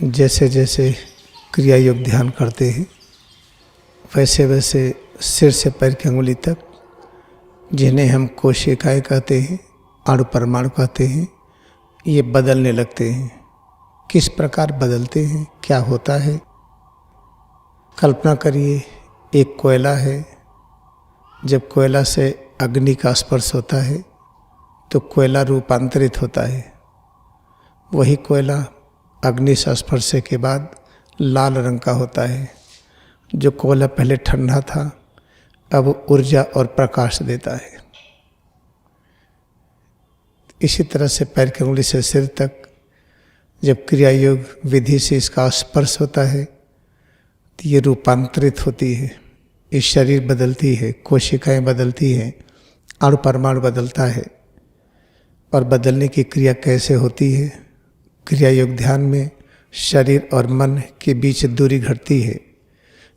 जैसे जैसे क्रिया योग ध्यान करते हैं वैसे वैसे सिर से पैर की अंगुली तक, जिन्हें हम कोशिकाएं कहते हैं, अणु परमाणु कहते हैं, ये बदलने लगते हैं। किस प्रकार बदलते हैं, क्या होता है? कल्पना करिए, एक कोयला है। जब कोयला से अग्नि का स्पर्श होता है तो कोयला रूपांतरित होता है। वही कोयला अग्नि से स्पर्श के बाद लाल रंग का होता है। जो कोयला पहले ठंडा था अब ऊर्जा और प्रकाश देता है। इसी तरह से पैर की उंगली से सिर तक जब क्रिया योग विधि से इसका स्पर्श होता है तो ये रूपांतरित होती है। ये शरीर बदलती है, कोशिकाएं बदलती हैं, अणु परमाणु बदलता है। और बदलने की क्रिया कैसे होती है? क्रिया योग ध्यान में शरीर और मन के बीच दूरी घटती है।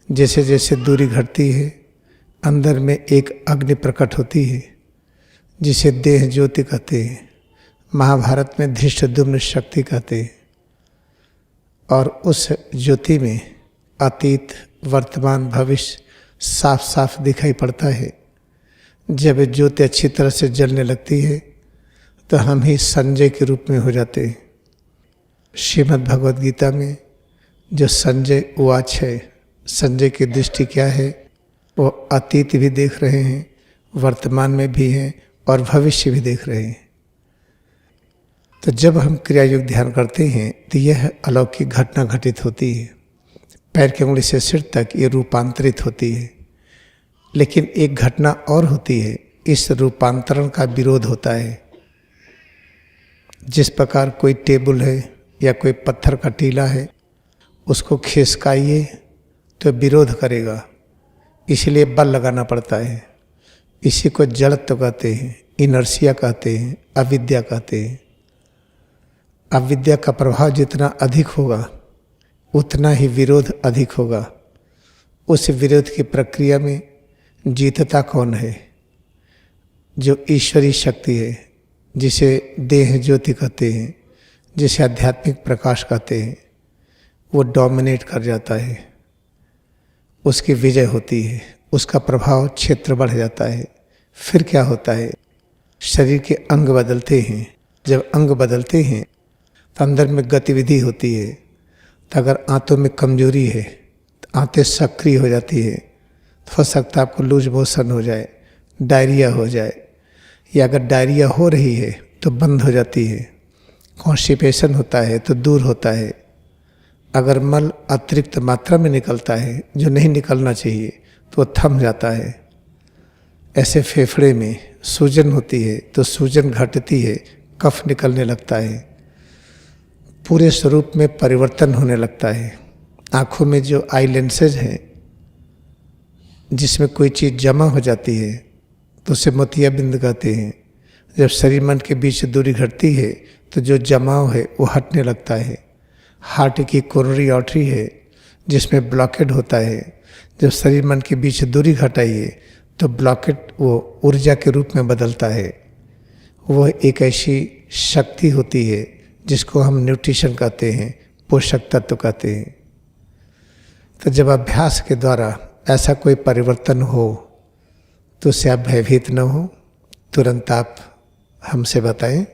जैसे जैसे दूरी घटती है अंदर में एक अग्नि प्रकट होती है जिसे देह ज्योति कहते हैं। महाभारत में धृष्टद्युम्न शक्ति कहते हैं। और उस ज्योति में अतीत, वर्तमान, भविष्य साफ साफ दिखाई पड़ता है। जब ज्योति अच्छी तरह से जलने लगती है तो हम ही संजय के रूप में हो जाते हैं। श्रीमद् भगवद गीता में जो संजय उवाच है, संजय की दृष्टि क्या है? वो अतीत भी देख रहे हैं, वर्तमान में भी हैं और भविष्य भी देख रहे हैं। तो जब हम क्रिया योग ध्यान करते हैं तो यह अलौकिक घटना घटित होती है। पैर की उंगली से सिर तक ये रूपांतरित होती है। लेकिन एक घटना और होती है, इस रूपांतरण का विरोध होता है। जिस प्रकार कोई टेबल है या कोई पत्थर का टीला है, उसको खिसकाइए तो विरोध करेगा, इसलिए बल लगाना पड़ता है। इसी को जड़त्व कहते हैं, इनर्शिया कहते हैं, अविद्या कहते हैं। अविद्या का प्रभाव जितना अधिक होगा उतना ही विरोध अधिक होगा। उस विरोध की प्रक्रिया में जीतता कौन है? जो ईश्वरीय शक्ति है, जिसे देह ज्योति कहते हैं, जिसे आध्यात्मिक प्रकाश कहते हैं, वो डोमिनेट कर जाता है। उसकी विजय होती है, उसका प्रभाव क्षेत्र बढ़ जाता है। फिर क्या होता है? शरीर के अंग बदलते हैं। जब अंग बदलते हैं तो अंदर में गतिविधि होती है। तो अगर आंतों में कमजोरी है तो आंतें सक्रिय हो जाती है। तो हो सकता है आपको लूज मोशन हो जाए, डायरिया हो जाए, या अगर डायरिया हो रही है तो बंद हो जाती है। कॉन्स्टिपेशन होता है तो दूर होता है। अगर मल अतिरिक्त मात्रा में निकलता है जो नहीं निकलना चाहिए तो वो थम जाता है। ऐसे फेफड़े में सूजन होती है तो सूजन घटती है, कफ निकलने लगता है, पूरे स्वरूप में परिवर्तन होने लगता है। आँखों में जो आई लेंसेज हैं जिसमें कोई चीज़ जमा हो जाती है तो उसे मोतियाबिंद कहते हैं। जब शरीर मन के बीच दूरी घटती है तो जो जमाव है वो हटने लगता है। हार्ट की कोरोनरी आर्टरी है जिसमें ब्लॉकेड होता है। जब शरीर मन के बीच दूरी घटाइए तो ब्लॉकेड वो ऊर्जा के रूप में बदलता है। वह एक ऐसी शक्ति होती है जिसको हम न्यूट्रिशन कहते हैं, पोषक तत्व कहते हैं। तो जब अभ्यास के द्वारा ऐसा कोई परिवर्तन हो तो उससे आप भयभीत न हो, तुरंत आप हमसे बताएं,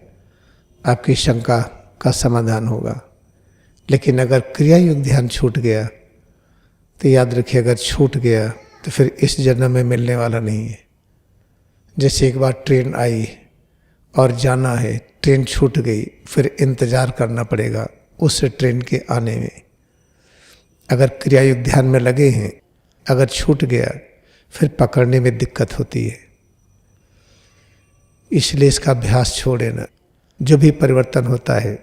आपकी शंका का समाधान होगा। लेकिन अगर क्रिया योग ध्यान छूट गया तो याद रखिए, अगर छूट गया तो फिर इस जन्म में मिलने वाला नहीं है। जैसे एक बार ट्रेन आई और जाना है, ट्रेन छूट गई, फिर इंतज़ार करना पड़ेगा उस ट्रेन के आने में। अगर क्रिया योग ध्यान में लगे हैं, अगर छूट गया फिर पकड़ने में दिक्कत होती है। इसलिए इसका अभ्यास छोड़े ना। जो भी परिवर्तन होता है